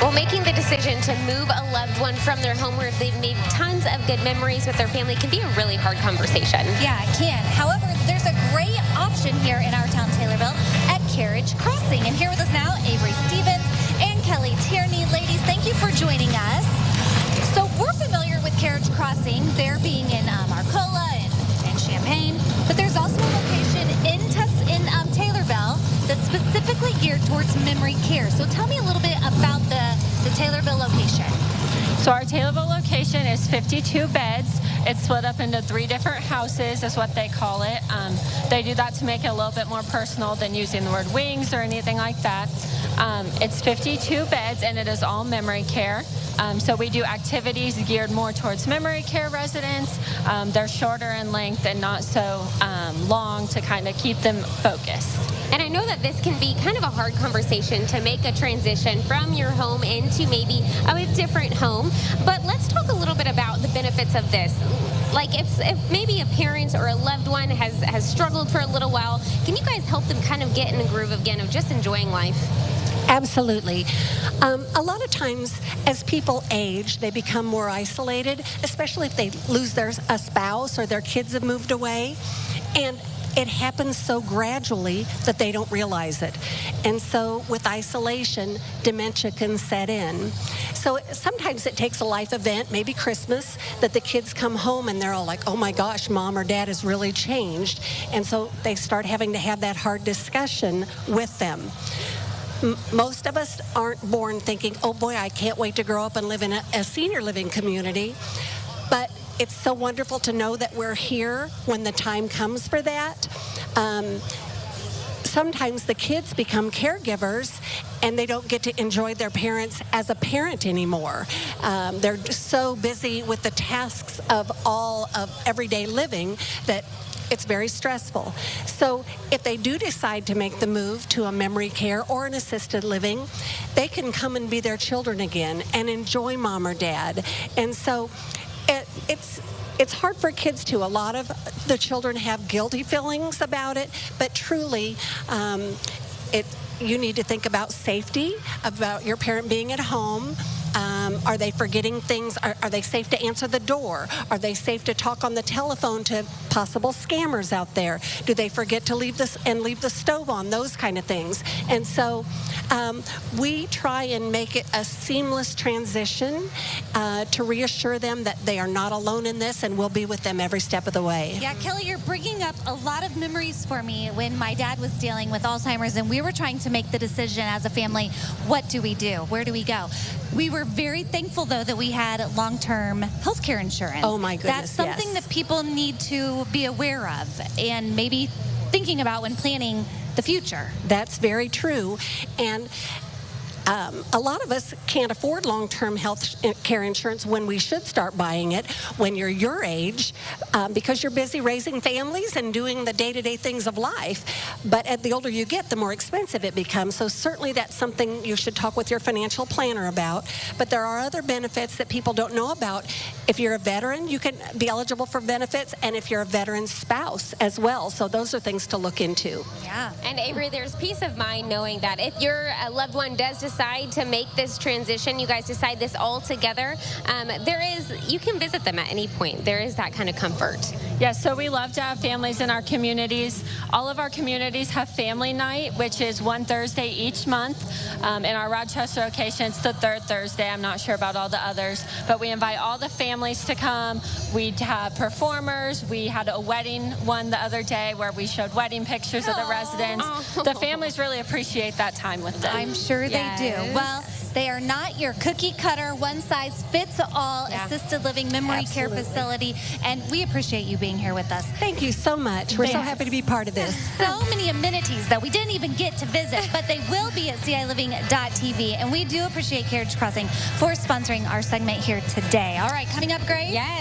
Well, making the decision to move a loved one from their home where they've made tons of good memories with their family can be a really hard conversation. Yeah, it can. However, there's a great option here in our town, Taylorville, at Carriage Crossing. And here with us now, Avery Stevens and Kelly Tierney. Ladies, thank you for joining us. So we're familiar with Carriage Crossing, there being in Arcola and Champaign, but there's also a location in Taylorville that's specifically geared towards memory care. So tell me a little bit about the Taylorville location. So our Taylorville location is 52 beds. It's split up into 3 different houses is what they call it. They do that to make it a little bit more personal than using the word wings or anything like that. It's 52 beds and it is all memory care. So we do activities geared more towards memory care residents. They're shorter in length and not so long to kind of keep them focused. And I know that this can be kind of a hard conversation to make a transition from your home into maybe a different home. But let's talk a little bit about the benefits of this. Like if maybe a parent or a loved one has struggled for a little while, can you guys help them kind of get in the groove again of just enjoying life? Absolutely. A lot of times as people age, they become more isolated, especially if they lose a spouse or their kids have moved away. And it happens so gradually that they don't realize it. And so with isolation, dementia can set in. So sometimes it takes a life event, maybe Christmas, that the kids come home and they're all like, oh my gosh, mom or dad has really changed. And so they start having to have that hard discussion with them. Most of us aren't born thinking, oh boy, I can't wait to grow up and live in a senior living community. But it's so wonderful to know that we're here when the time comes for that. Sometimes the kids become caregivers and they don't get to enjoy their parents as a parent anymore. They're just so busy with the tasks of all of everyday living that it's very stressful. So if they do decide to make the move to a memory care or an assisted living, they can come and be their children again and enjoy mom or dad. And so it's hard for kids too. A lot of the children have guilty feelings about it, but truly you need to think about safety, about your parent being at home. Are they forgetting things? Are they safe to answer the door? Are they safe to talk on the telephone to possible scammers out there? Do they forget to leave the stove on? Those kind of things. And so we try and make it a seamless transition to reassure them that they are not alone in this and we'll be with them every step of the way. Yeah, Kelly, you're bringing up a lot of memories for me when my dad was dealing with Alzheimer's and we were trying to make the decision as a family, what do we do? Where do we go? We were very thankful, though, that we had long-term health care insurance. Oh, my goodness, That's something that people need to be aware of and maybe thinking about when planning the future. That's very true. And a lot of us can't afford long-term health care insurance when we should start buying it when you're your age because you're busy raising families and doing the day-to-day things of life. But the older you get, the more expensive it becomes. So certainly that's something you should talk with your financial planner about. But there are other benefits that people don't know about. If you're a veteran, you can be eligible for benefits, and if you're a veteran spouse as well. So those are things to look into. Yeah. And Avery, there's peace of mind knowing that if your loved one does decide to make this transition, you guys decide this all together, you can visit them at any point. There is that kind of comfort. Yes, so we love to have families in our communities. All of our communities have family night, which is one Thursday each month. In our Rochester location, it's the 3rd Thursday. I'm not sure about all the others, but we invite all the families to come. We have performers. We had a wedding one the other day where we showed wedding pictures of the residents. The families really appreciate that time with them. I'm sure they do. Well, they are not your cookie cutter, one-size-fits-all assisted living memory care facility. And we appreciate you being here with us. Thank you so much. We're so happy to be part of this. So many amenities that we didn't even get to visit, but they will be at CILiving.tv. And we do appreciate Carriage Crossing for sponsoring our segment here today. All right, coming up, Grace. Yes.